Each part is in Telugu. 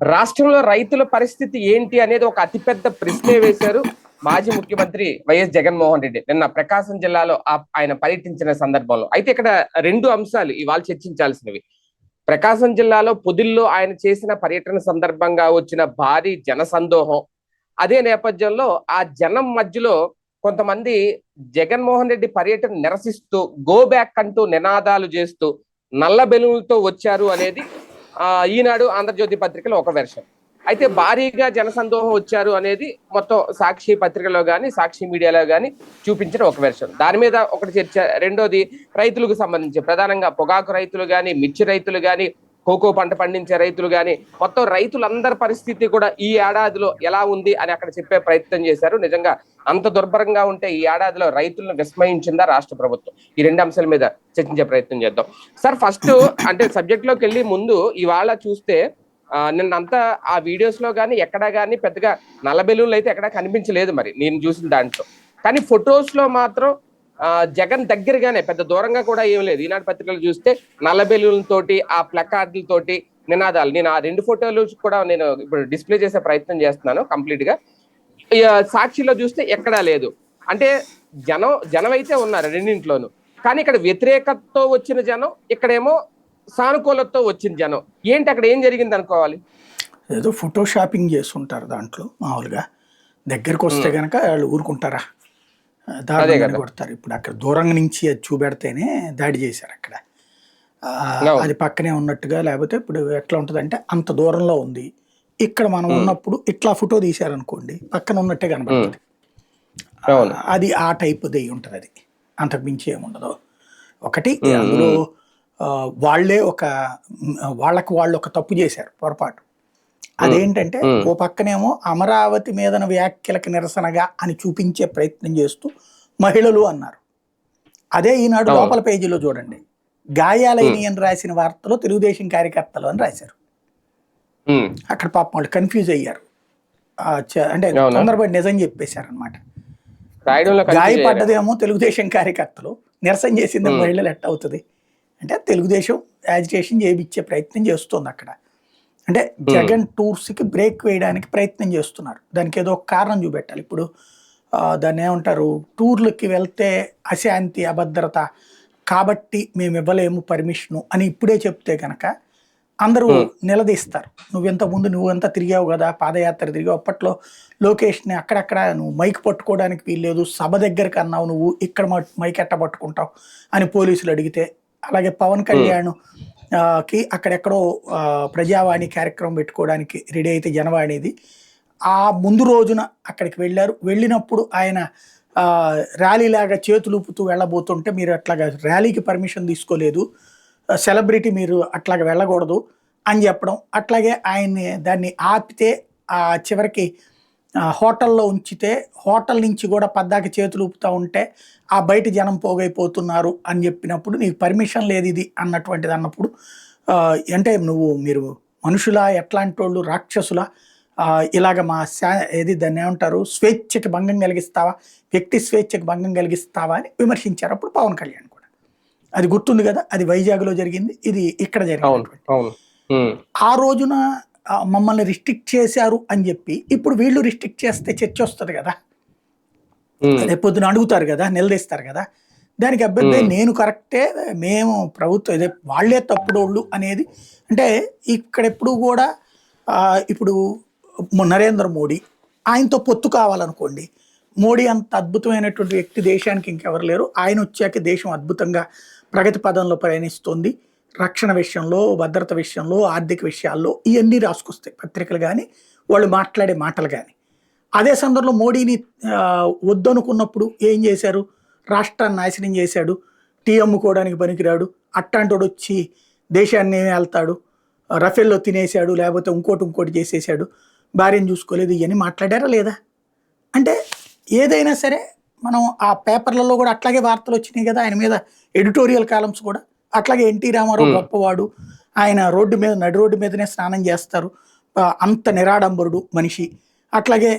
రాష్ట్రంలో రైతుల పరిస్థితి ఏంటి అనేది ఒక అతిపెద్ద ప్రశ్నే వేశారు మాజీ ముఖ్యమంత్రి వైఎస్ జగన్మోహన్ రెడ్డి నిన్న ప్రకాశం జిల్లాలో ఆయన పర్యటించిన సందర్భంలో. అయితే ఇక్కడ రెండు అంశాలు ఇవాళ చర్చించాల్సినవి. ప్రకాశం జిల్లాలో పొదిల్లో ఆయన చేసిన పర్యటన సందర్భంగా వచ్చిన భారీ జనసందోహం, అదే నేపథ్యంలో ఆ జనం మధ్యలో కొంతమంది జగన్మోహన్ రెడ్డి పర్యటన నిరసిస్తూ గో బ్యాక్ అంటూ నినాదాలు చేస్తూ నల్ల బెలూన్లతో వచ్చారు అనేది ఈనాడు, ఆంధ్రజ్యోతి పత్రికలో ఒక వెర్షన్. అయితే భారీగా జనసందోహం వచ్చారు అనేది మొత్తం సాక్షి పత్రికలో కానీ సాక్షి మీడియాలో కానీ చూపించిన ఒక వెర్షన్. దాని మీద ఒకటి చర్చ. రెండోది రైతులకు సంబంధించి, ప్రధానంగా పొగాకు రైతులు కానీ, మిర్చి రైతులు కానీ, కోకో పంట పండించే రైతులు కానీ, మొత్తం రైతులందరి పరిస్థితి కూడా ఈ ఏడాదిలో ఎలా ఉంది అని అక్కడ చెప్పే ప్రయత్నం చేశారు. నిజంగా అంత దుర్భరంగా ఉంటే ఈ ఏడాదిలో రైతులను విస్మయించిందా రాష్ట్ర ప్రభుత్వం? ఈ రెండు అంశాల మీద చర్చించే ప్రయత్నం చేద్దాం. సార్, ఫస్ట్ అంటే సబ్జెక్ట్ లోకి వెళ్ళి ముందు ఇవాళ చూస్తే నిన్నంతా ఆ వీడియోస్ లో కానీ ఎక్కడా కానీ పెద్దగా నల్ల బెలూన్లు అయితే ఎక్కడా కనిపించలేదు మరి నేను చూసిన దాంట్లో. కానీ ఫొటోస్ లో మాత్రం జగన్ దగ్గరగానే, పెద్ద దూరంగా కూడా ఏం లేదు. ఈనాడు పత్రికలు చూస్తే నల్ల బెలూన్లతోటి, ఆ ప్లకార్డులతోటి నినాదాలు. నేను ఆ రెండు ఫోటోలు కూడా నేను ఇప్పుడు డిస్ప్లే చేసే ప్రయత్నం చేస్తున్నాను కంప్లీట్ గా. సాక్షిలో చూస్తే ఎక్కడా లేదు. అంటే జనం అయితే ఉన్నారు రెండింట్లోనూ. కానీ ఇక్కడ వ్యతిరేకతతో వచ్చిన జనం, ఇక్కడేమో సానుకూలతతో వచ్చిన జనం. ఏంటి అక్కడ ఏం జరిగింది అనుకోవాలి? ఏదో ఫోటో షాపింగ్ చేస్తుంటారు దాంట్లో. మామూలుగా దగ్గరకు వస్తే కనుక వాళ్ళు ఊరుకుంటారా? దాడి కొడతారు. ఇప్పుడు అక్కడ దూరం నుంచి అది చూపెడితేనే దాడి చేశారు అక్కడ. అది పక్కనే ఉన్నట్టుగా, లేకపోతే ఇప్పుడు ఎట్లా ఉంటుంది అంటే అంత దూరంలో ఉంది, ఇక్కడ మనం ఉన్నప్పుడు ఇట్లా ఫోటో తీశారనుకోండి పక్కన ఉన్నట్టే కనబడుతుంది. అది ఆ టైప్ ది ఉంటుంది. అది అంతకు మించి ఏముండదు. ఒకటి అందులో వాళ్ళే వాళ్ళకు వాళ్ళు ఒక తప్పు చేశారు, పొరపాటు. అదేంటంటే ఓ పక్కనేమో అమరావతి మీదన వ్యాఖ్యలకు నిరసనగా అని చూపించే ప్రయత్నం చేస్తూ మహిళలు అన్నారు. అదే ఈనాడు లోపల పేజీలో చూడండి, గాయాలైన అని రాసిన వార్తలో తెలుగుదేశం కార్యకర్తలు అని రాశారు. అక్కడ పాపం వాళ్ళు కన్ఫ్యూజ్ అయ్యారు. అంటే తొందరపడి నిజం చెప్పేశారు అనమాట. గాయపడ్డదేమో తెలుగుదేశం కార్యకర్తలు, నిరసన చేసింది మహిళలు ఎట్ట అవుతుంది అంటే తెలుగుదేశం యాజిటేషన్ చేయించే ప్రయత్నం చేస్తుంది అక్కడ. అంటే జగన్ టూర్స్కి బ్రేక్ వేయడానికి ప్రయత్నం చేస్తున్నారు. దానికి ఏదో ఒక కారణం చూపెట్టాలి. ఇప్పుడు దాన్ని ఏమంటారు, టూర్లకి వెళ్తే అశాంతి, అభద్రత కాబట్టి మేము ఇవ్వలేము పర్మిషను అని ఇప్పుడే చెప్తే కనుక అందరూ నిలదీస్తారు. నువ్వెంతకుముందు నువ్వంతా తిరిగావు కదా, పాదయాత్ర తిరిగావు, అప్పట్లో లోకేష్ని అక్కడక్కడ నువ్వు మైక్ పట్టుకోవడానికి వీల్లేదు, సభ దగ్గరికి అన్నావు, నువ్వు ఇక్కడ మైక్ ఎట్ట పట్టుకుంటావు అని పోలీసులు అడిగితే, అలాగే పవన్ కళ్యాణ్ కి అక్కడెక్కడో ప్రజావాణి కార్యక్రమం పెట్టుకోవడానికి రెడీ అయితే జనవాణిది, ఆ ముందు రోజున అక్కడికి వెళ్ళారు. వెళ్ళినప్పుడు ఆయన ర్యాలీలాగా చేతులు ఊపుతూ వెళ్ళబోతుంటే మీరు అట్లాగా ర్యాలీకి పర్మిషన్ తీసుకోలేదు, సెలబ్రిటీ మీరు అట్లాగా వెళ్ళకూడదు అని చెప్పడం. అట్లాగే ఆయన్ని దాన్ని ఆపితే చివరికి హోటల్లో ఉంచితే, హోటల్ నుంచి కూడా పద్దాకి చేతులు ఊపుతూ ఉంటే ఆ బయట జనం పోగైపోతున్నారు అని చెప్పినప్పుడు నీకు పర్మిషన్ లేదు ఇది అన్నటువంటిది అన్నప్పుడు, అంటే మీరు మనుషులా, ఎట్లాంటి వాళ్ళు, రాక్షసులా, ఇలాగ మా ఏది దాన్ని ఏమంటారు, స్వేచ్ఛకి భంగం కలిగిస్తావా, వ్యక్తి స్వేచ్ఛకి భంగం కలిగిస్తావా అని విమర్శించారు అప్పుడు పవన్ కళ్యాణ్ కూడా. అది గుర్తుంది కదా, అది వైజాగ్లో జరిగింది, ఇది ఇక్కడ జరిగింది. ఆ రోజున మమ్మల్ని రిస్ట్రిక్ట్ చేశారు అని చెప్పి ఇప్పుడు వీళ్ళు రిస్ట్రిక్ట్ చేస్తే చర్చ వస్తుంది కదా, రేపు పొద్దున అడుగుతారు కదా, నిలదీస్తారు కదా. దానికి అభ్యర్థి నేను కరెక్టే, మేము ప్రభుత్వం ఇదే వాళ్లే తప్పుడోళ్ళు అనేది. అంటే ఇక్కడ ఎప్పుడు కూడా ఇప్పుడు నరేంద్ర మోడీ, ఆయనతో పొత్తు కావాలనుకోండి, మోడీ అంత అద్భుతమైనటువంటి వ్యక్తి దేశానికి ఇంకెవరు లేరు. ఆయన వచ్చాక దేశం అద్భుతంగా ప్రగతి పదంలో ప్రయాణిస్తుంది. రక్షణ విషయంలో, భద్రత విషయంలో, ఆర్థిక విషయాల్లో ఇవన్నీ రాసుకొస్తాయి పత్రికలు కానీ వాళ్ళు మాట్లాడే మాటలు కానీ. అదే సందర్భంలో మోడీని వద్దనుకున్నప్పుడు ఏం చేశారు, రాష్ట్రాన్ని నాశనం చేశాడు, టీ అమ్ముకోవడానికి పనికిరాడు, అట్టాంటోడు వచ్చి దేశాన్ని వెళ్తాడు, రఫేల్లో తినేశాడు, లేకపోతే ఇంకోటి చేసేసాడు, భార్యను చూసుకోలేదు, ఇవన్నీ మాట్లాడారా లేదా? అంటే ఏదైనా సరే మనం ఆ పేపర్లలో కూడా అట్లాగే వార్తలు వచ్చినాయి కదా ఆయన మీద, ఎడిటోరియల్ కాలమ్స్ కూడా అట్లాగే. ఎన్టీ రామారావు గొప్పవాడు, ఆయన నడి రోడ్డు మీదనే స్నానం చేస్తారు, అంత నిరాడంబరుడు మనిషి, అట్లాగే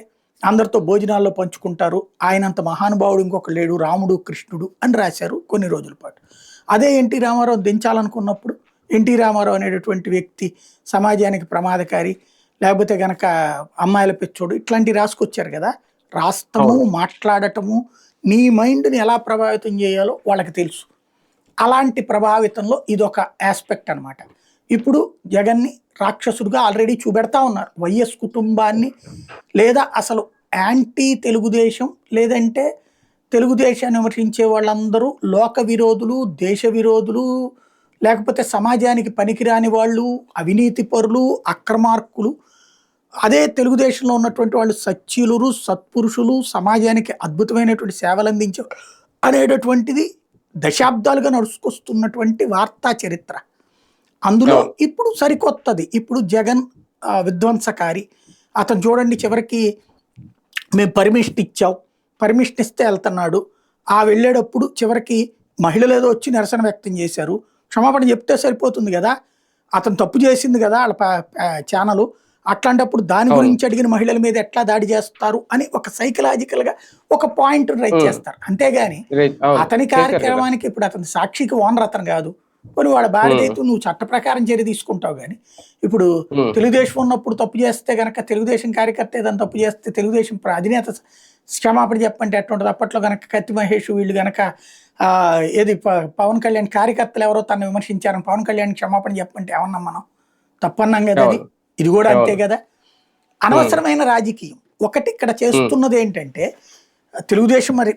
అందరితో భోజనాల్లో పంచుకుంటారు, ఆయనంత మహానుభావుడు ఇంకొక లేడు, రాముడు కృష్ణుడు అని రాశారు కొన్ని రోజుల పాటు. అదే ఎన్టీ రామారావు దించాలనుకున్నప్పుడు ఎన్టీ రామారావు అనేటటువంటి వ్యక్తి సమాజానికి ప్రమాదకారి, లేకపోతే గనక అమ్మాయిల పిచ్చోడు ఇట్లాంటివి రాసుకొచ్చారు కదా. రాస్తాము, అవును. మాట్లాడటము, నీ మైండ్ని ఎలా ప్రభావితం చేయాలో వాళ్ళకి తెలుసు. అలాంటి ప్రభావితంలో ఇదొక ఆస్పెక్ట్ అన్నమాట. ఇప్పుడు జగన్ని రాక్షసుడిగా ఆల్రెడీ చూపెడతా ఉన్నారు. వైఎస్ కుటుంబాన్ని లేదా అసలు యాంటీ తెలుగుదేశం లేదంటే తెలుగుదేశాన్ని విమర్శించే వాళ్ళందరూ లోక విరోధులు, దేశ విరోధులు, లేకపోతే సమాజానికి పనికిరాని వాళ్ళు, అవినీతి పరులు, అక్రమార్కులు. అదే తెలుగుదేశంలో ఉన్నటువంటి వాళ్ళు సచ్చీలురు, సత్పురుషులు, సమాజానికి అద్భుతమైనటువంటి సేవలు అందించే అనేటటువంటిది దశాబ్దాలుగా నడుచుకొస్తున్నటువంటి వార్తా చరిత్ర. అందులో అవును. ఇప్పుడు సరికొత్తది. ఇప్పుడు జగన్ విధ్వంసకారి. అతను చూడండి చివరికి మేము పర్మిషన్ ఇచ్చాం, పర్మిషన్ ఇస్తే వెళ్తున్నాడు. వెళ్ళేటప్పుడు చివరికి మహిళలు ఏదో వచ్చి నిరసన వ్యక్తం చేశారు. క్షమాపణ చెప్తే సరిపోతుంది కదా, అతను తప్పు చేసింది కదా వాళ్ళ ఛానల్. అట్లాంటప్పుడు దాని అవును. గురించి అడిగిన మహిళల మీద ఎట్లా దాడి చేస్తారు అని ఒక సైకలాజికల్గా ఒక పాయింట్ రైట్ చేస్తారు. అంతేగాని అవును. అతని చేశారు కదా. కార్యక్రమానికి ఇప్పుడు అతని సాక్షికి ఓనర్ అతను కాదు. కొన్ని వాళ్ళ భార్య అయితే నువ్వు చట్ట ప్రకారం చర్య తీసుకుంటావు. కానీ ఇప్పుడు ఉమ్. తెలుగుదేశం ఉన్నప్పుడు తప్పు చేస్తే గనక తెలుగుదేశం కార్యకర్త ఏదైనా తప్పు చేస్తే తెలుగుదేశం అధినేత క్షమాపణ చెప్పంటే ఎట్లా ఉంటుంది. అప్పట్లో గనక కత్తి మహేష్ వీళ్ళు గనక ఏది పవన్ కళ్యాణ్ కార్యకర్తలు ఎవరో తను విమర్శించారని పవన్ కళ్యాణ్ క్షమాపణ చెప్పంటే ఏమన్నాం మనం? తప్పన్నాం కదా. అది అవును. ఇది కూడా అంతే అవును. కదా. అనవసరమైన రాజకీయం ఒకటి ఇక్కడ చేస్తున్నది ఏంటంటే తెలుగుదేశం మరి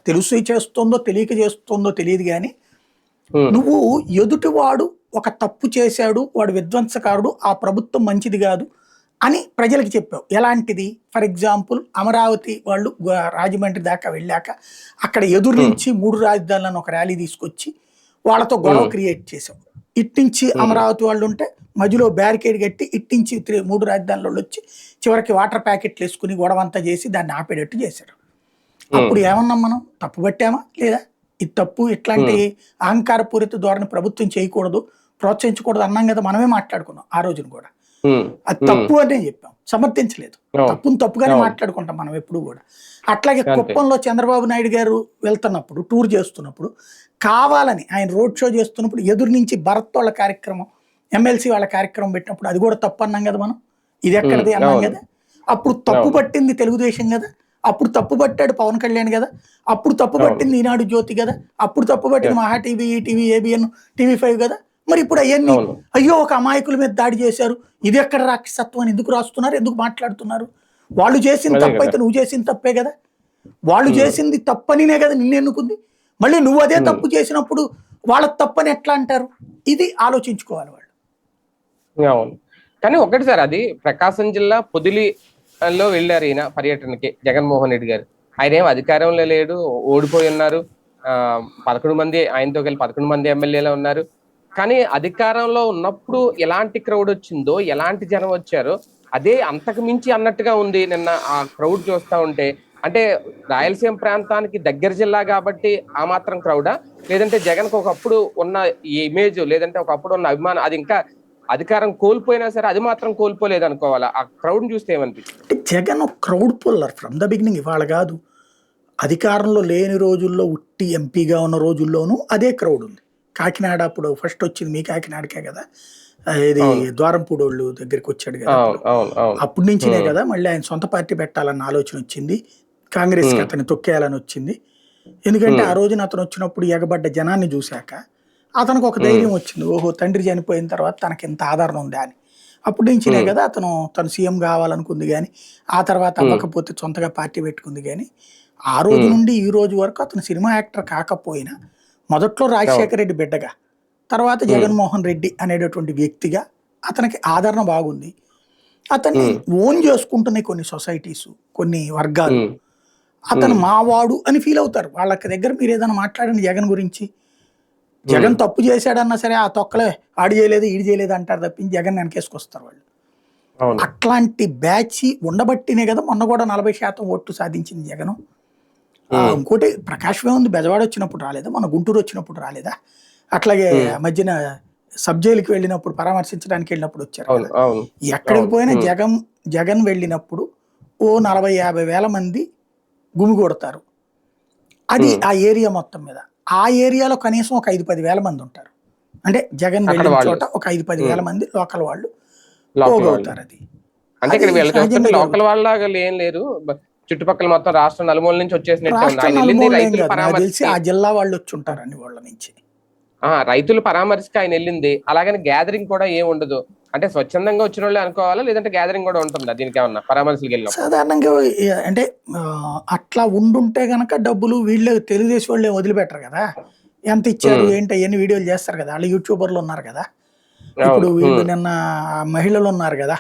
తెలుసు చేస్తుందో తెలియక చేస్తుందో తెలియదు కానీ ఉమ్. నువ్వు ఎదుటివాడు ఒక తప్పు చేశాడు, వాడు విధ్వంసకారుడు, ఆ ప్రభుత్వం మంచిది కాదు అని ప్రజలకు చెప్పావు. ఎలాంటిది? ఫర్ ఎగ్జాంపుల్ అమరావతి వాళ్ళు రాజమండ్రి దాకా వెళ్ళాక అక్కడ ఎదురు నుంచి 3 రాజధానులను ఒక ర్యాలీ తీసుకొచ్చి వాళ్ళతో గొడవ క్రియేట్ చేసావు. ఇట్టించి అమరావతి వాళ్ళు ఉంటే మధ్యలో బ్యారికేడ్ కట్టి ఇట్టించి 3 రాజధానుల వాళ్ళు వచ్చి చివరికి వాటర్ ప్యాకెట్లు వేసుకుని గొడవ అంతా చేసి దాన్ని ఆపేటట్టు చేశారు. అప్పుడు ఏమన్నాం మనం? తప్పు పట్టామా లేదా? ఇది తప్పు, ఇట్లాంటి అహంకారపూరిత ధోరణి ప్రభుత్వం చేయకూడదు, ప్రోత్సహించకూడదు అన్నాం కదా. మనమే మాట్లాడుకున్నాం ఆ రోజున కూడా. అది తప్పు అనే చెప్పాం, సమర్థించలేదు. తప్పును తప్పుగానే మాట్లాడుకుంటాం మనం ఎప్పుడు కూడా. అట్లాగే కుప్పంలో చంద్రబాబు నాయుడు గారు వెళ్తున్నప్పుడు టూర్ చేస్తున్నప్పుడు కావాలని ఆయన రోడ్ షో చేస్తున్నప్పుడు ఎదురు నుంచి భరత్ వాళ్ళ కార్యక్రమం, ఎమ్మెల్సీ వాళ్ళ కార్యక్రమం పెట్టినప్పుడు అది కూడా తప్పు అన్నాం కదా మనం. ఇది ఎక్కడిది అన్నాం కదా. అప్పుడు తప్పు పట్టింది తెలుగుదేశం కదా, అప్పుడు తప్పు పట్టాడు పవన్ కళ్యాణ్ కదా, అప్పుడు తప్పు పట్టింది ఈనాడు జ్యోతి కదా, అప్పుడు తప్పు పట్టింది మహా టీవీ, ఈటీవీ, ఏబిఎన్, టీవీ5 కదా. మరి ఇప్పుడు అవన్నీ అయ్యో ఒక అమాయకుల మీద దాడి చేశారు, ఇది ఎక్కడ రాక్షసత్వం అని ఎందుకు రాస్తున్నారు, ఎందుకు మాట్లాడుతున్నారు? వాళ్ళు చేసింది తప్పు అయితే నువ్వు చేసింది తప్పే కదా. వాళ్ళు చేసింది తప్పనినే కదా నిన్ను ఎన్నుకుంది. మళ్ళీ నువ్వు అదే తప్పు చేసినప్పుడు వాళ్ళ తప్పని ఎట్లా అంటారు? ఇది ఆలోచించుకోవాలి వాళ్ళు. అవును. కానీ ఒకటి సార్, అది ప్రకాశం జిల్లా పొదిలిలో వెళ్ళారు ఈయన పర్యటనకి జగన్మోహన్ రెడ్డి గారు. ఆయన ఏం అధికారంలో లేడు, ఓడిపోయి ఉన్నారు. 11 మంది ఆయనతో కలిసి 11 మంది ఎమ్మెల్యేలు ఉన్నారు. కానీ అధికారంలో ఉన్నప్పుడు ఎలాంటి క్రౌడ్ వచ్చిందో, ఎలాంటి జనం వచ్చారో అదే అంతకు మించి అన్నట్టుగా ఉంది నిన్న ఆ క్రౌడ్ చూస్తా ఉంటే. అంటే రాయలసీమ ప్రాంతానికి దగ్గర జిల్లా కాబట్టి ఆ మాత్రం క్రౌడా, లేదంటే జగన్ కు ఒకప్పుడు ఉన్న ఇమేజ్, లేదంటే ఒకప్పుడు ఉన్న అభిమానం అది ఇంకా అధికారం కోల్పోయినా సరే అది మాత్రం కోల్పోలేదు అనుకోవాలా? ఆ క్రౌడ్ చూస్తే ఏమనిపిస్తుంది? జగన్ ఒక crowd puller from the beginning. ఇవాళ కాదు, అధికారంలో లేని రోజుల్లో ఉట్టి ఎంపీగా ఉన్న రోజుల్లోనూ అదే క్రౌడ్ ఉంది. కాకినాడ అప్పుడు ఫస్ట్ వచ్చింది మీ కాకినాడకే కదా, ఇది ద్వారంపూడి వాళ్ళు దగ్గరికి వచ్చాడు కదా, అప్పటి నుంచినే కదా. మళ్ళీ ఆయన సొంత పార్టీ పెట్టాలన్న ఆలోచన వచ్చింది, కాంగ్రెస్కి అతన్ని తొక్కేయాలని వచ్చింది. ఎందుకంటే ఆ రోజున అతను వచ్చినప్పుడు ఎగబడ్డ జనాన్ని చూశాక అతనికి ఒక ధైర్యం వచ్చింది, ఓహో తండ్రి చనిపోయిన తర్వాత తనకి ఎంత ఆదరణ ఉందా అని. అప్పటి నుంచినే కదా తను సీఎం కావాలనుకుంది. కానీ ఆ తర్వాత అవ్వకపోతే సొంతగా పార్టీ పెట్టుకుంది. కానీ ఆ రోజు నుండి ఈ రోజు వరకు అతను సినిమా యాక్టర్ కాకపోయినా మొదట్లో రాజశేఖర రెడ్డి బిడ్డగా, తర్వాత జగన్మోహన్ రెడ్డి అనేటటువంటి వ్యక్తిగా అతనికి ఆదరణ బాగుంది. అతన్ని ఓన్ చేసుకుంటున్నాయి కొన్ని సొసైటీస్, కొన్ని వర్గాలు. అతను మావాడు అని ఫీల్ అవుతారు. వాళ్ళకి దగ్గర మీరు ఏదైనా మాట్లాడండి జగన్ గురించి, జగన్ తప్పు చేశాడన్నా సరే ఆ తొక్కలే ఆడి చేయలేదు ఈడి చేయలేదు అంటారు తప్పించి జగన్ వెనకేసుకొస్తారు వాళ్ళు. అట్లాంటి బ్యాచ్ ఉండబట్టినే కదా మొన్న కూడా 40% ఓట్లు సాధించింది జగన్. ఇంకోటి ప్రకాశమే ఉంది, బెజవాడ వచ్చినప్పుడు రాలేదా, మన గుంటూరు వచ్చినప్పుడు రాలేదా, అట్లాగే మధ్యన సబ్ జైలుకి వెళ్ళినప్పుడు పరామర్శించడానికి వెళ్ళినప్పుడు వచ్చారు. ఎక్కడికి పోయినా జగన్ వెళ్ళినప్పుడు ఓ 40-50 వేల మంది గుమిగూడతారు. అది ఆ ఏరియా మొత్తం మీద. ఆ ఏరియాలో కనీసం ఒక 5-10 వేల మంది ఉంటారు. అంటే జగన్ వెళ్ళిన చోట ఒక 5-10 వేల మంది లోకల్ వాళ్ళు పోగవుతారు. అది అంటే అది ఇక్కడ వీళ్ళు చూస్తుంటే సహజంగా లోకల్ జరుగుతుంది. వాళ్ళగా ఏం లేరు. చుట్టుపక్కల మొత్తం రాష్ట్రం నలుమూల నుంచి వచ్చేసినట్టే ఉంది. రాష్ట్రం ఆయన వెళ్ళింది నలుమూలలు ఏం రైతుల కాదు, నాకు తెలిసి పరామర్శకి. ఆ జిల్లా వాళ్ళు వచ్చి ఉంటారు అన్ని వాళ్ళ నుంచి. రైతుల పరామర్శకి ఆయన వెళ్ళింది. అలాగని గ్యాదరింగ్ కూడా ఏం ఉండదు. అంటే స్వచ్ఛందంగా వచ్చిన వాళ్ళే అనుకోవాలా, లేదంటే గ్యాదరింగ్ కూడా ఉంటుందా దీనికి ఏమన్నా పరామర్శలకు వెళ్ళినప్పుడు? సాధారణంగా అంటే అట్లా ఉండుంటే గనక డబ్బులు వీళ్ళు తెలుగుదేశం వాళ్ళు ఏం వదిలిపెట్టరు కదా. ఎంత ఇచ్చారు ఉమ్, ఏంటి అవన్నీ వీడియోలు చేస్తారు కదా, వాళ్ళు యూట్యూబర్లు ఉన్నారు కదా. ఇప్పుడు అవును. వీళ్ళు నిన్న మహిళలు ఉన్నారు కదా,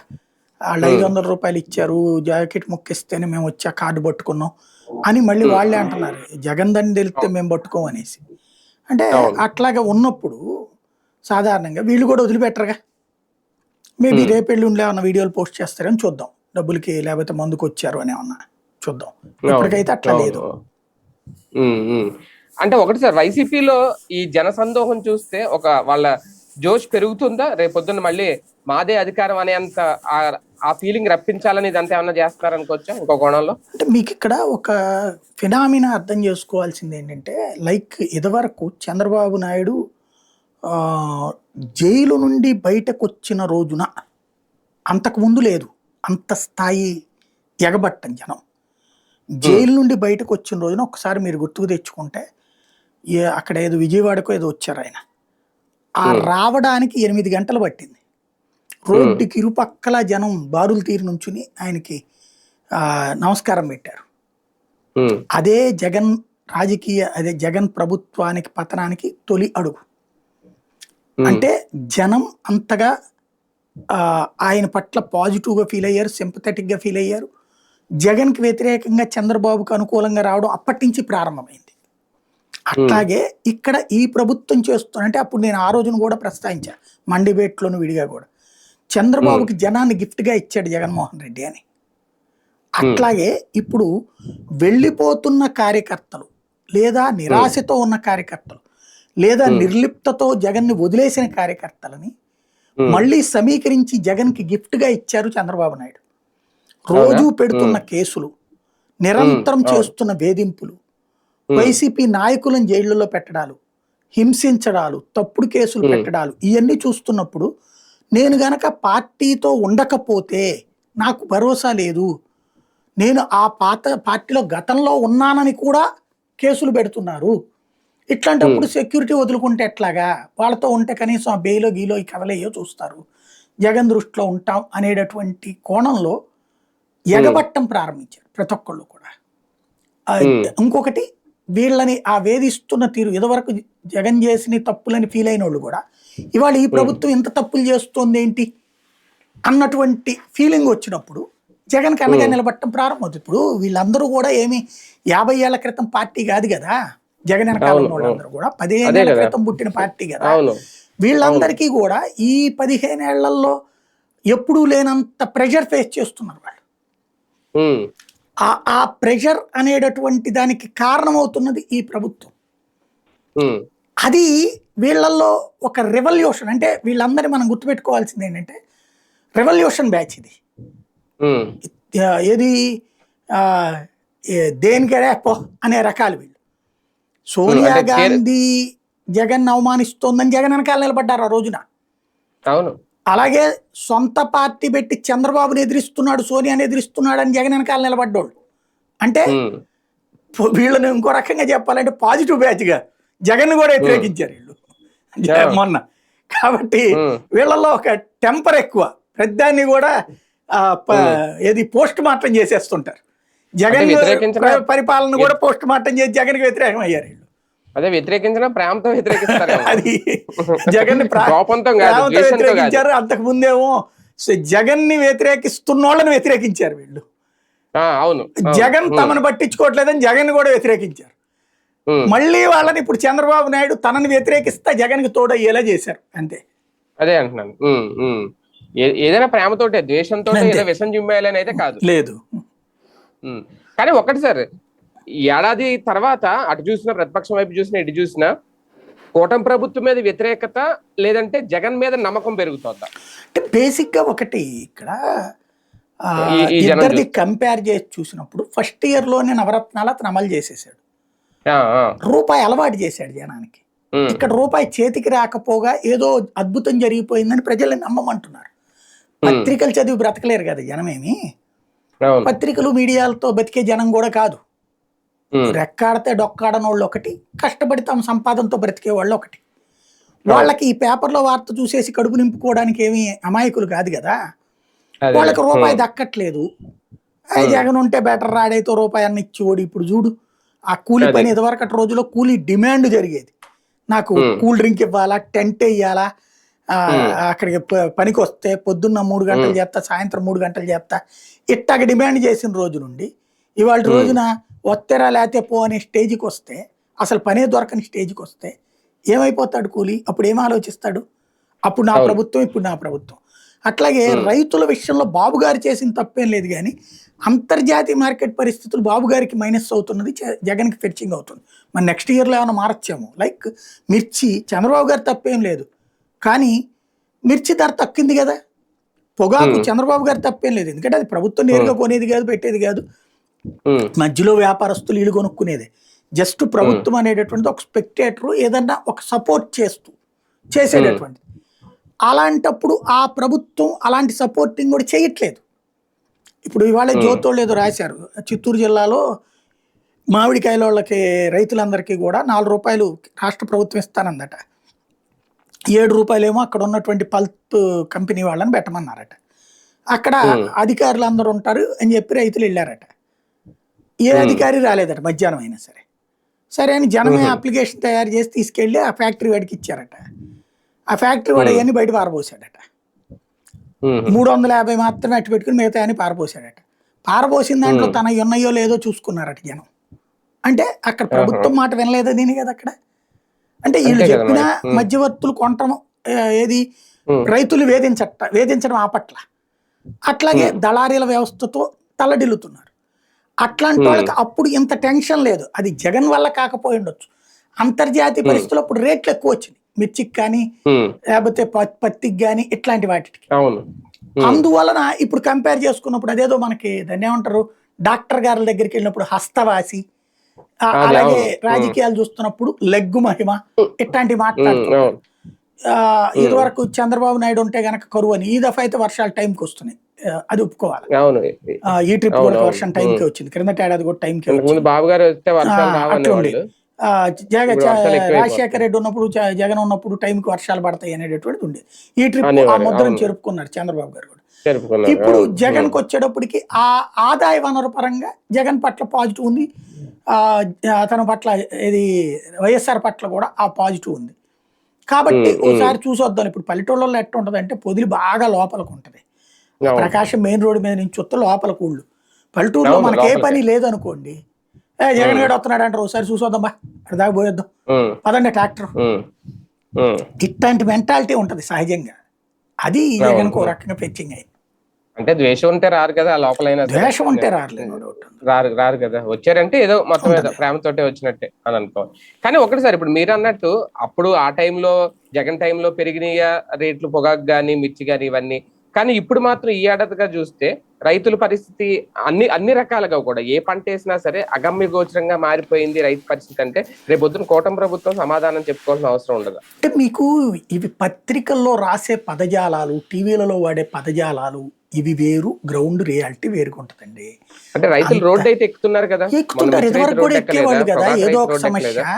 వాళ్ళు ఉమ్, 500 రూపాయలు ఇచ్చారు జాకెట్ ముక్కిస్తేనే మేము వచ్చి ఆ కార్డు పట్టుకున్నాం అని మళ్ళీ ఉమ్, వాళ్ళే అంటున్నారు, జగన్ దని తెలిస్తే అవును. మేము పట్టుకోం అనేసి. అంటే అవును. అట్లాగా ఉన్నప్పుడు సాధారణంగా వీళ్ళు కూడా వదిలిపెట్టరుగా. మేబీ ఉమ్, రేపెళ్ళుండి ఏమన్నా వీడియోలు పోస్ట్ చేస్తారని చూద్దాం, డబ్బులకి లేకపోతే మందుకు వచ్చారు అని ఏమన్నా చూద్దాం. అవును. ఇప్పటికైతే అట్లా అవును. లేదు. ఉమ్. అంటే ఒకటి సార్, వైసీపీలో ఈ జన సందోహం చూస్తే ఒక వాళ్ళ జోష్ పెరుగుతుందా? రేపొద్దున్న మళ్ళీ మాదే అధికారం అనేంత ఆ ఫీలింగ్ రప్పించాలని ఇదంతా ఏమన్నా చేస్తారనుకోవచ్చా ఇంకో కోణంలో? అంటే మీకు ఇక్కడ ఒక ఫినామినా అర్థం చేసుకోవాల్సింది ఏంటంటే, లైక్ ఇదివరకు చంద్రబాబు నాయుడు ఆ, జైలు నుండి బయటకు వచ్చిన రోజున అంతకుముందు లేదు అంత స్థాయి ఎగబట్టం జనం. ఉమ్, జైలు నుండి బయటకు వచ్చిన రోజున ఒకసారి మీరు గుర్తుకు తెచ్చుకుంటే, అక్కడ ఏదో విజయవాడకో ఏదో వచ్చారు ఆయన. ఆ ఉమ్, రావడానికి 8 గంటలు పట్టింది. ఉమ్, రోడ్డుకి ఇరుపక్కల జనం బారులు తీరి నుంచుని ఆయనకి ఆ, నమస్కారం పెట్టారు. ఉమ్, అదే జగన్ అదే జగన్ ప్రభుత్వానికి పతనానికి తొలి అడుగు. ఉమ్, అంటే జనం అంతగా ఆ, ఆయన పట్ల పాజిటివ్గా ఫీల్ అయ్యారు, సింపథెటిక్గా ఫీల్ అయ్యారు. జగన్కి వ్యతిరేకంగా చంద్రబాబుకు అనుకూలంగా రావడం అప్పటి నుంచి ప్రారంభమైంది. ఉమ్, అట్లాగే ఇక్కడ ఈ ప్రభుత్వం చేస్తున్నంటే అప్పుడు నేను ఆ రోజున కూడా ప్రస్తావించా, మండిబేట్లోను విడిగా కూడా, ఉమ్, చంద్రబాబుకి జనాన్ని గిఫ్ట్గా ఇచ్చాడు జగన్మోహన్ రెడ్డి అని. ఉమ్, అట్లాగే ఇప్పుడు వెళ్ళిపోతున్న కార్యకర్తలు, లేదా ఉమ్, నిరాశతో ఉన్న కార్యకర్తలు, లేదా ఉమ్, నిర్లిప్తతో జగన్ని వదిలేసిన కార్యకర్తలని ఉమ్. మళ్ళీ సమీకరించి జగన్కి గిఫ్ట్గా ఇచ్చారు చంద్రబాబు నాయుడు. అవునా? రోజు పెడుతున్న ఉమ్, కేసులు, ఉమ్, నిరంతరం అవును. చేస్తున్న వేధింపులు, ఉమ్, వైసీపీ నాయకులను జైళ్లలో పెట్టడాలు, హింసించడాలు, తప్పుడు కేసులు ఉమ్, పెట్టడాలు, ఇవన్నీ చూస్తున్నప్పుడు నేను గనక పార్టీతో ఉండకపోతే నాకు భరోసా లేదు, నేను ఆ పాత పార్టీలో గతంలో ఉన్నానని కూడా కేసులు పెడుతున్నారు, ఉమ్, ఇట్లాంటప్పుడు సెక్యూరిటీ వదులుకుంటే ఎట్లాగా, వాళ్ళతో ఉంటే కనీసం ఆ బెయిలో గీలో ఈ కథలేయో చూస్తారు, జగన్ దృష్టిలో ఉంటాం అనేటటువంటి కోణంలో ఉమ్, ఎగబట్టం ప్రారంభించారు ప్రతి ఒక్కళ్ళు కూడా. ఆ, ఉమ్, ఇంకొకటి, వీళ్ళని ఆ వేధిస్తున్న తీరు, ఇదివరకు జగన్ చేసిన తప్పులని ఫీల్ అయిన వాళ్ళు కూడా ఇవాళ ఈ ఉమ్, ప్రభుత్వం ఇంత తప్పులు చేస్తోంది ఏంటి అన్నటువంటి ఫీలింగ్ వచ్చినప్పుడు జగన్కి అండగా ఉమ్. నిలబడటం ప్రారంభమవుతుంది. ఇప్పుడు వీళ్ళందరూ కూడా ఏమి 50 ఏళ్ల క్రితం పార్టీ కాదు కదా, జగన్ వెనకాల అవును. ఉన్న అవును. వాళ్ళందరూ కూడా అదే 15 ఏళ్ల కదా. క్రితం పుట్టిన పార్టీ కదా. అవును. అవును. వీళ్ళందరికీ కూడా ఈ 15 ఏళ్లలో ఎప్పుడూ లేనంత ప్రెషర్ ఫేస్ చేస్తున్నారు వాళ్ళు. ఉమ్, ఆ ప్రెషర్ అనేటటువంటి దానికి కారణమవుతున్నది ఈ ప్రభుత్వం. ఉమ్, అది వీళ్ళల్లో ఒక రెవల్యూషన్. అంటే వీళ్ళందరినీ మనం గుర్తుపెట్టుకోవాల్సింది ఏంటంటే, రెవల్యూషన్ బ్యాచ్ ఇది. ఉమ్. ఏది ఆ, దేనికరే పో అనే రకాలు వీళ్ళు. సోనియా అంటే గాంధీ జగన్ అవమానిస్తోందని జగన్ వెనకాల నిలబడ్డారు ఆ రోజున. అవును. అలాగే సొంత పార్టీ పెట్టి చంద్రబాబుని ఎదిరిస్తున్నాడు, సోనియాని ఎదిరిస్తున్నాడు అని జగన్ వెనకాల నిలబడ్డోళ్ళు. అంటే ఉమ్, వీళ్ళని ఇంకో రకంగా చెప్పాలంటే పాజిటివ్ బ్యాచ్గా జగన్ కూడా ఉమ్, వ్యతిరేకించారు వీళ్ళు ఆ, మొన్న. కాబట్టి ఉమ్, వీళ్ళల్లో ఒక టెంపర్ ఎక్కువ, ప్రతిదాన్ని కూడా ఆ, ప- ఉమ్. ఏది పోస్ట్ మార్టం చేసేస్తుంటారు. అంటే జగన్ వ్యతిరేకించిన పరిపాలన కూడా వ్య- పోస్ట్ మార్టం చేసి జగన్కి వ్యతిరేకం అయ్యారు వీళ్ళు. అదే వ్యతిరేకించిన ప్రేమతో వ్యతిరేకిస్తారేమో. అది జగన్ కోపంతో కాదు, ప్రేమతో ద్వేషంతో కాదు. వ్యతిరేకించారు. అంతకు ముందేమో జగన్ ని వ్యతిరేకిస్తున్న వాళ్ళని వ్యతిరేకించారు వీళ్ళు. అవును. అవును. జగన్ ఉమ్, తమను పట్టించుకోవట్లేదని జగన్ కూడా వ్యతిరేకించారు. ఉమ్. మళ్ళీ వాళ్ళని ఇప్పుడు చంద్రబాబు నాయుడు తనని వ్యతిరేకిస్తా జగన్కి తోడయ్యేలా చేశారు అంతే. అదే అంటున్నాను. ఏదైనా ప్రేమతోటే, ద్వేషంతో అంతే, ఏదో విషం జిమ్మేయాలని అయితే కాదు. లేదు. ఉమ్. కానీ ఒకటి సార్, ఈ ఏడాది తర్వాత అటు చూసినా, ప్రతిపక్షం వైపు చూసినా, ఇటు చూసినా కూటమి ప్రభుత్వం మీద వ్యతిరేకత లేదంటే జగన్ మీద నమ్మకం పెరుగుతుందా అంటే బేసిక్గా ఒకటి ఇక్కడ ఆ, ఈ జనం ఇద్దరిది చూస్తే? కంపేర్ చేసి చూసినప్పుడు ఫస్ట్ ఇయర్లోనే నవరత్నాలు అతను అమలు చేసేసాడు, ఆ, ఆ, రూపాయి అలవాటు చేశాడు జనానికి. ఉమ్, ఇక్కడ రూపాయి చేతికి రాకపోగా ఏదో అద్భుతం జరిగిపోయిందని ప్రజల్ని నమ్మమంటున్నారు. పత్రికలు చదివి బ్రతకలేరు కదా జనమేమి. అవును. పత్రికలు మీడియాలతో బతికే జనం కూడా కాదు. ఉమ్, రెక్కాడితే డొక్కాడనోళ్ళు ఒకటి, కష్టపడి తమ సంపాదనతో బ్రతికే వాళ్ళు ఒకటి. అవును. వాళ్ళకి ఈ పేపర్లో వార్త చూసేసి కడుపు నింపుకోవడానికి ఏమి అమాయకులు కాదు కదా. అదే. వాళ్ళకి రూపాయి దక్కట్లేదు. ఉమ్, జగన్ ఉంటే బెటర్, రాడైతే రూపాయి అన్న ఇచ్చేవాడు. ఇప్పుడు చూడు, ఆ కూలి అదే. పని ఇదివరకటి రోజుల్లో కూలీ డిమాండ్ జరిగేది. నాకు ఉమ్, కూల్ డ్రింక్ ఇవ్వాలా, టెంట్ వేయాలా, ఉమ్, అక్కడికి పనికి వస్తే పొద్దున్న 3 గంటలు ఉమ్, చేస్తా, సాయంత్రం 3 గంటలు చేస్తా, ఇట్టాగ డిమాండ్ చేసిన రోజు నుండి ఇవాళ ఉమ్, రోజున వత్తేరా లేతే పో అనే స్టేజ్కి వస్తే, అసలు పనే దొరకని స్టేజ్కి వస్తే ఏమైపోతాడు కూలి? అప్పుడు ఏం ఆలోచిస్తాడు? అప్పుడు నా అవును. ప్రభుత్వం, ఇప్పుడు నా ప్రభుత్వం. అట్లాగే ఉమ్, రైతుల విషయంలో బాబు గారు చేసిన తప్పేం లేదు, కానీ అంతర్జాతీయ మార్కెట్ పరిస్థితులు బాబు గారికి మైనస్ అవుతున్నది, జగన్కి ఫెచ్చింగ్ అవుతుంది. మరి నెక్స్ట్ ఇయర్లో ఏమైనా మారచ్చేమో. లైక్ మిర్చి, చంద్రబాబు గారు తప్పేం లేదు, కానీ మిర్చి ధర తక్కింది కదా. పొగాకు ఉమ్, చంద్రబాబు గారు తప్పేం లేదు, ఎందుకంటే అది ప్రభుత్వం నేరుగా ఉమ్, కొనేది కాదు, పెట్టేది కాదు, ఉమ్, మధ్యలో వ్యాపారస్తులు ఇల్లు కొనుక్కునేదే. జస్ట్ ఉమ్, ప్రభుత్వం అనేటటువంటిది ఒక స్పెక్టేటర్, ఏదన్నా ఒక సపోర్ట్ చేస్తూ ఉమ్, చేసేటటువంటిది. అలాంటప్పుడు ఆ ప్రభుత్వం అలాంటి సపోర్టింగ్ కూడా చేయట్లేదు. ఇప్పుడు ఇవాళ ఉమ్, జ్యోతోళ్ళు ఏదో రాశారు, చిత్తూరు జిల్లాలో మామిడికాయల వాళ్ళకి రైతులందరికీ కూడా 4 రూపాయలు రాష్ట్ర ప్రభుత్వం ఇస్తానందట. 7 రూపాయలేమో అక్కడ ఉన్నటువంటి పల్ప్ కంపెనీ వాళ్ళని పెట్టమన్నారట. అక్కడ ఉమ్, అధికారులు అందరూ ఉంటారు అని చెప్పి రైతులు వెళ్ళారట. ఏ ఉమ్, అధికారి రాలేదట మధ్యాహ్నం అయినా సరే. సరే అని జనమే ఉమ్, అప్లికేషన్ తయారు చేసి తీసుకెళ్ళి ఆ ఫ్యాక్టరీ వాడికి ఇచ్చారట. ఆ ఫ్యాక్టరీ వాడు ఉమ్, అవన్నీ బయట పారబోసాడట. ఉమ్, 350 మాత్రమే అట్టు పెట్టుకుని మిగతా అని పారబోసాడట. పారబోసిన దాంట్లో ఉమ్, తన ఉన్నాయో లేదో చూసుకున్నారట జనం. అంటే అక్కడ ఆహా. ప్రభుత్వం మాట వినలేదని కదా అక్కడ. అంటే వీళ్ళు అంతే కదా చెప్పిన మరి. ఉమ్, మధ్యవర్తులు కొనటం, ఏది ఉమ్, రైతులు వేధించడం ఆపట్ల. అట్లాగే ఉమ్, దళారీల వ్యవస్థతో తల్లడిల్లుతున్నారు. అట్లాంటి ఉమ్, వాళ్ళకి అప్పుడు ఇంత టెన్షన్ లేదు. అది జగన్ వల్ల కాకపోయి ఉండొచ్చు. అంతర్జాతీయ ఉమ్, పరిస్థితుల్లో అప్పుడు రేట్లు ఎక్కువ వచ్చినాయి మిర్చికి కానీ, ఉమ్, లేకపోతే పత్తికి కానీ, ఇట్లాంటి వాటికి. అవును. ఉమ్, అందువలన ఇప్పుడు కంపేర్ చేసుకున్నప్పుడు అదేదో మనకి దాన్ని ఏమంటారు, డాక్టర్ గారి దగ్గరికి వెళ్ళినప్పుడు హస్తవాసి, అదే. అలాగే అవును. ఉమ్, రాజకీయాలు చూస్తున్నప్పుడు లెగ్గు మహిమ, ఇట్లాంటివి ఉమ్, మాట్లాడుతుంటారు. అవును. ఉమ్, ఇదివరకు చంద్రబాబు నాయుడు ఉంటే గనక కరువు అని, ఈ దఫా అయితే వర్షాలు టైంకి వస్తున్నాయి. అది ఒప్పుకోవాలి. అవును. ఈ ట్రిప్ అవును. కూడా అవును. వర్షం ఉమ్. టైంకే వచ్చింది, క్రిందట ఏడాది కూడా టైంకే ఇంతకుముందు వచ్చింది. బాబు గారు వస్తే వర్షాలు రావనే అట్లుండే. వాళ్ళు. ఆ, ఇప్పుడు వర్షాలు రాజశేఖర ఎక్కువైపోతున్నాయి రెడ్డి ఉన్నప్పుడు, జగన్ ఉన్నప్పుడు టైంకి వర్షాలు పడతాయి అనేటటువంటిది ఉండేది. ఈ ట్రిప్ ఆ అనేవారు. ముద్రను అవును. చెరుపుకున్నారు చంద్రబాబు గారు కూడా. జరుపుకున్నారు. ఇప్పుడు అవును. ఉమ్, జగన్కి వచ్చేటప్పటికి ఆ ఆదాయ వనరు పరంగా జగన్ పట్ల పాజిటివ్ ఉంది. ఆ అతని పట్ల, ఇది వైఎస్ఆర్ పట్ల కూడా ఆ పాజిటివ్ ఉంది. కాబట్టి ఉమ్, ఉమ్, ఓసారి చూసొద్దాం. ఇప్పుడు పల్లెటూళ్ళలో ఎట్లా ఉంటుంది అంటే, పొదిలి బాగా లోపలికి ఉంటుంది. అవును. ప్రకాశం మెయిన్ రోడ్డు మీద నుంచి వస్తే లోపలికి ఊళ్ళు. పల్లెటూరులో అవును. మనకి ఏ లోపలికే. పని లేదనుకోండి, జగన్ ఉమ్, గడు వస్తున్నాడు అంటారు, ఒకసారి చూసొద్దాం బా, అక్కడ దాకా పోయొద్దాం, ఉమ్, పదండి ట్రాక్టర్. ఉమ్, ఉమ్, ఇట్లాంటి మెంటాలిటీ ఉంటుంది సహజంగా. అది అవును. జగన్కు ఒక ఉమ్. రకంగా ఫెచ్చింగ్ అయింది. అంటే ద్వేషం ఉంటే రారు కదా, ఆ లోపలైనా సరే. ద్వేషం ఉంటే రారులే, నో డౌట్. రారు రారు కదా. వచ్చారంటే ఏదో మొత్తం ఏదో ఉంటుంది. ప్రేమతోటే వచ్చినట్టే అని అనుకోవాలి. కానీ ఒకటి సార్, ఇప్పుడు మీరు అన్నట్టు అప్పుడు ఆ టైంలో జగన్ టైంలో పెరిగినాయ రేట్లు, పొగాకు గానీ, మిర్చి గానీ, ఇవన్నీ. కానీ ఇప్పుడు మాత్రం ఈ ఏడాదిగా చూస్తే రైతుల పరిస్థితి అన్ని రకాలుగా కూడా, ఏ పంట వేసినా సరే అగమ్య గోచరంగా మారిపోయింది రైతు పరిస్థితి. అంటే రేపొద్దున కూటమి ప్రభుత్వం సమాధానం చెప్పుకోవాల్సిన అవసరం ఉండదు. అంటే మీకు ఇవి పత్రికల్లో రాసే పదజాలాలు, టీవీలలో వాడే పదజాలాలు, ఇవి వేరు, గ్రౌండ్ రియాలిటీ వేరుకుంటుందండి. అంటే రైతులు అంత రోడ్డు అయితే ఎక్కుతున్నారు కదా. మొన్న ఎక్కుతుంటారు, మిర్చి రైతు ఇదివరకు కూడా రోడ్డు ఎక్కలేదా, ఎక్కేవాళ్ళు కదా. పొగాకు ఏదో రైతు ఒక రోడ్డు సమస్య, ఎక్కలేదా?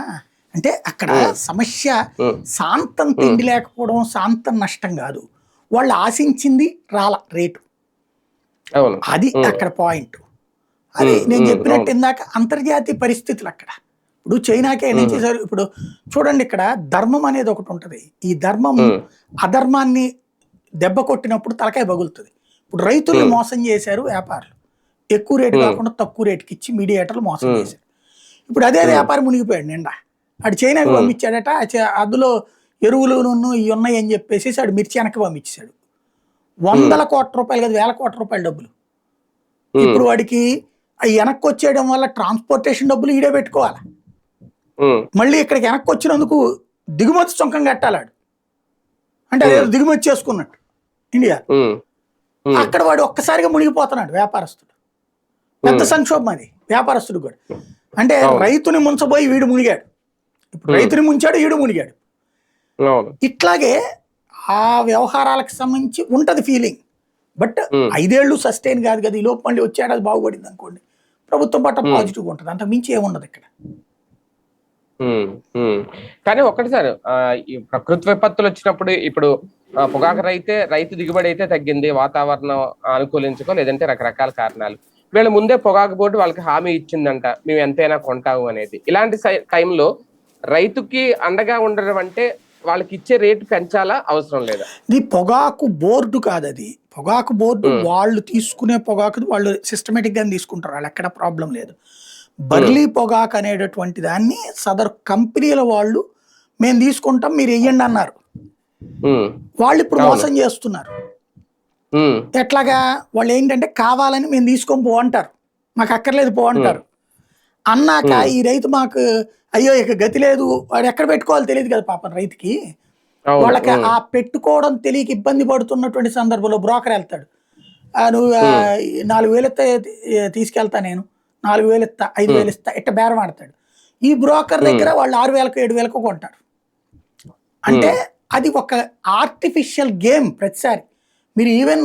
అంటే అక్కడ ఉమ్, సమస్య ఉమ్, శాంతం ఉమ్, తిండి లేకపోవడం, శాంతం నష్టం కాదు. వాళ్ళు ఆశించింది రాల రేటు, అవును. అది ఉమ్, అక్కడ పాయింట్. అది ఉమ్, నేను ఉమ్, చెప్పినట్టు అవును. ఇందాక అంతర్జాతీయ పరిస్థితులు అక్కడ. ఇప్పుడు చైనాకే నుంచి ఉమ్, ఇప్పుడు చూడండి, ఇక్కడ ధర్మం అనేది ఒకటి ఉంటుంది. ఈ ధర్మం ఉమ్, అధర్మాన్ని దెబ్బ కొట్టినప్పుడు తలకాయ పగులుతుంది. ఇప్పుడు రైతుల్ని ఉమ్, మోసం చేశారు వ్యాపారులు, ఎక్కువ రేటు ఉమ్, కాకుండా తక్కువ రేటుకి ఇచ్చి మీడియేటర్లు మోసం ఉమ్, చేశారు. ఇప్పుడు అదే ఉమ్, వ్యాపారం మునిగిపోయాడు నిండా. అటు చైనాకి ఉమ్, పంపించాడట, అందులో ఎరువులు ఇవి ఉన్నాయి అని చెప్పేసి ఆడు మిర్చి వెనక్కి పంపించాడు. ఉమ్, 100 కోట్ల రూపాయలు కాదు, 1000 కోట్ల రూపాయల డబ్బులు. ఉమ్, ఇప్పుడు వాడికి అవి వెనక్కి వచ్చేయడం వల్ల ట్రాన్స్పోర్టేషన్ డబ్బులు ఈడే పెట్టుకోవాలి. ఉమ్, మళ్ళీ ఇక్కడికి వెనక్కి వచ్చినందుకు దిగుమతి సుంకం కట్టాలాడు. అంటే అదేదో ఉమ్, దిగుమతి చేసుకున్నట్టు ఇండియా. ఉమ్, ఉమ్, అక్కడ వాడు ఒక్కసారిగా మునిగిపోతున్నాడు వ్యాపారస్తుడు. పెద్ద ఉమ్, సంక్షోభం అది వ్యాపారస్తుడు కూడా. అంటే అవును. రైతుని ముంచబోయి వీడు మునిగాడు, ఇప్పుడు ఉమ్, రైతుని ముంచాడు, వీడు మునిగాడు. అవును. ఇట్లాగే ఆ వ్యవహారాలకు సంబంధించి ఉంటది ఫీలింగ్. బట్ 5 ఏళ్ళు సస్టైన్ కాదు కదా, ఈ లోపు మళ్ళీ వచ్చే ఏడాది బాగుపడింది అనుకోండి, ప్రభుత్వం పట్ల పాజిటివ్గా ఉంటుంది, అంతకు మించి ఏముండదు ఇక్కడ. కానీ ఒకటి సార్, ఈ ప్రకృతి విపత్తులు వచ్చినప్పుడు ఇప్పుడు పొగాకు రైతు దిగుబడి అయితే తగ్గింది, వాతావరణం అనుకూలించుకో లేదంటే రకరకాల కారణాలు. వీళ్ళ ముందే పొగాకు బోర్డు వాళ్ళకి హామీ ఇచ్చిందంట, మేము ఎంతైనా కొంటాము అనేది. ఇలాంటి టైంలో రైతుకి అండగా ఉండడం అంటే వాళ్ళకి ఇచ్చే రేటు పెంచాలా, అవసరం లేదా? ఇది పొగాకు బోర్డు కాదు, అది పొగాకు బోర్డు వాళ్ళు తీసుకునే పొగాకు వాళ్ళు సిస్టమేటిక్ గా తీసుకుంటారు, వాళ్ళు ఎక్కడ ప్రాబ్లం లేదు. బర్లీ పొగాకు అనేటటువంటి దాన్ని సదరు కంపెనీల వాళ్ళు మేము తీసుకుంటాం మీరు వెయ్యండి అన్నారు, వాళ్ళు ఇప్పుడు మోసం చేస్తున్నారు. ఎట్లాగా, వాళ్ళు ఏంటంటే కావాలని మేము తీసుకొని పో అంటారు, మాకు అక్కర్లేదు పో అంటారు. అన్నాక ఈ రైతు మాకు అయ్యో ఇక గతి లేదు, వాడు ఎక్కడ పెట్టుకోవాలో తెలియదు కదా పాపం రైతుకి. వాళ్ళకి ఆ పెట్టుకోవడం తెలియక ఇబ్బంది పడుతున్నటువంటి సందర్భంలో బ్రోకర్ వెళ్తాడు, నువ్వు 4,000 ఇస్తా తీసుకెళ్తా, నేను 4,000 ఇస్తా, 5,000 ఇస్తా, ఇట్ట బేరం ఆడతాడు. ఈ బ్రోకర్ దగ్గర వాళ్ళు 6,000 7,000 కొంటారు. అంటే అది ఒక ఆర్టిఫిషియల్ గేమ్. ప్రతిసారి మీరు ఈవెన్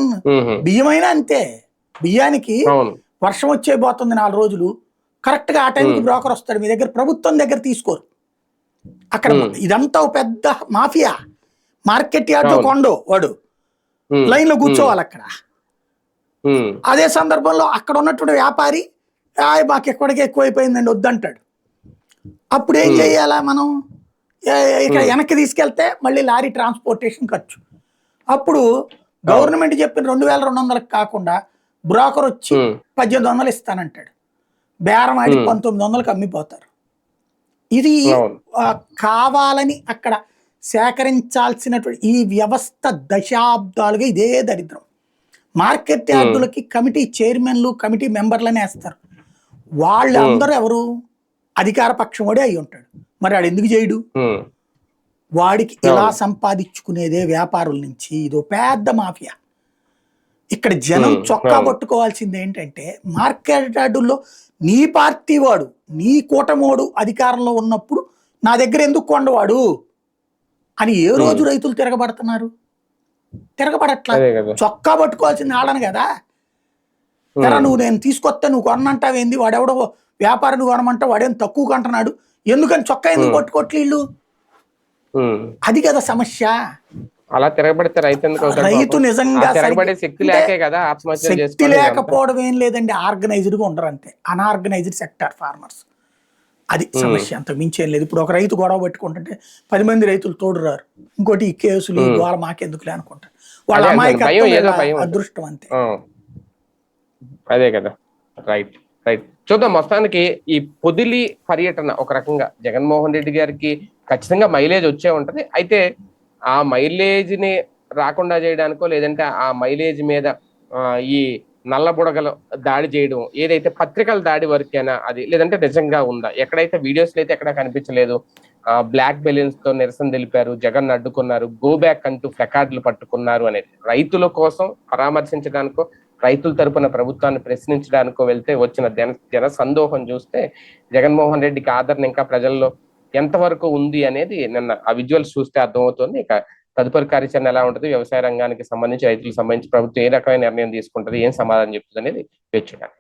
బియ్యమైనా అంతే, బియ్యానికి వర్షం వచ్చే పోతుంది 4 రోజులు, కరెక్ట్ గా ఆ టైంకి బ్రోకర్ వస్తాడు మీ దగ్గర, ప్రభుత్వం దగ్గర తీసుకోరు. అక్కడ ఇదంతా ఒక పెద్ద మాఫియా, మార్కెట్ యార్డ్ కొండో వాడు లైన్ లో కూర్చోవాలి అక్కడ. అదే సందర్భంలో అక్కడ ఉన్నటువంటి వ్యాపారి మాకు ఎక్కడికి ఎక్కువైపోయిందండి వద్దంటాడు. అప్పుడు ఏం చెయ్యాలా మనం, ఇక్కడ వెనక్కి తీసుకెళ్తే మళ్ళీ లారీ ట్రాన్స్పోర్టేషన్ ఖర్చు. అప్పుడు గవర్నమెంట్ చెప్పిన 2,200 కాకుండా బ్రోకర్ వచ్చి 1,800 ఇస్తానంటాడు, బేరం ఆడి 1,900కి అమ్మిపోతారు. ఇది కావాలని అక్కడ సేకరించాల్సినటువంటి ఈ వ్యవస్థ దశాబ్దాలుగా ఇదే దరిద్రం. మార్కెట్ యార్డులకి కమిటీ చైర్మన్లు కమిటీ మెంబర్లనే వేస్తారు, వాళ్ళందరూ ఎవరు, అధికార పక్షం వాడే అయి ఉంటాడు. మరి వాడు ఎందుకు చేయడు, వాడికి ఇలా సంపాదించుకునేదే వ్యాపారుల నుంచి. ఇదో పెద్ద మాఫియా. ఇక్కడ జనం చొక్కా పట్టుకోవాల్సింది ఏంటంటే, మార్కెట్ యార్డుల్లో నీ పార్టీ వాడు నీ కూటమోడు అధికారంలో ఉన్నప్పుడు నా దగ్గర ఎందుకు కొండవాడు అని ఏ రోజు రైతులు తిరగబడుతున్నారు? తిరగబడట్లా. చొక్కా పట్టుకోవాల్సింది ఆడను కదా. ఎరా నువ్వు నేను తీసుకొస్తా నువ్వు కొనంటావేంది, వాడెవడో వ్యాపారిని కొనమంటా వాడేం తక్కువ కొంటున్నాడు, ఎందుకని చొక్కా ఎందుకు పట్టుకోవట్లే వీళ్ళు? అది కదా సమస్య. అలా తిరగబడితే రైతు నిజంగా శక్తి లేకపోవడం ఏం లేదండి, ఆర్గనైజ్డ్ గా ఉండరు అంతే, అన్ఆర్గనైజ్డ్ సెక్టార్ ఫార్మర్స్. అది సమస్య, అంత మించేం లేదు. ఇప్పుడు ఒక రైతు గొడవ పెట్టుకుంటుంటే 10 మంది రైతులు తోడు రారు, ఇంకోటి ఈ కేసులు ఈ గోళ మాకెందుకులే అనుకుంటారు. వాళ్ళ అమాయకత్వం అదృష్టం అంతే. అదే కదా. రైట్ రైట్ చూద్దాం. మొత్తానికి ఈ పొదిలి పర్యటన ఒక రకంగా జగన్మోహన్ రెడ్డి గారికి ఖచ్చితంగా మైలేజ్ వచ్చే ఉంటది. అయితే ఆ మైలేజ్ ని రాకుండా చేయడానికో లేదంటే ఆ మైలేజ్ మీద ఈ నల్ల బుడగలు దాడి చేయడం ఏదైతే పత్రికల దాడి వరకేనా అది, లేదంటే నిజంగా ఉందా? ఎక్కడైతే వీడియోస్ అయితే ఎక్కడ కనిపించలేదు. బ్లాక్ బెలూన్స్ తో నిరసన తెలిపారు, జగన్ అడ్డుకున్నారు, గో బ్యాక్ అంటూ ప్లకార్డులు పట్టుకున్నారు అనేది రైతుల కోసం పరామర్శించడానికో రైతుల తరపున ప్రభుత్వాన్ని ప్రశ్నించడానికో వెళ్తే వచ్చిన జన సందోహం చూస్తే జగన్మోహన్ రెడ్డికి ఆదరణ ఇంకా ప్రజల్లో ఎంతవరకు ఉంది అనేది నిన్న ఆ విజువల్స్ చూస్తే అర్థమవుతుంది. ఇక తదుపరి కార్యాచరణ ఎలా ఉంటుంది, వ్యవసాయ రంగానికి సంబంధించి రైతులకు సంబంధించి ప్రభుత్వం ఏ రకమైన నిర్ణయం తీసుకుంటుంది, ఏం సమాధానం చెప్తుంది అనేది వేచి చూడాలి.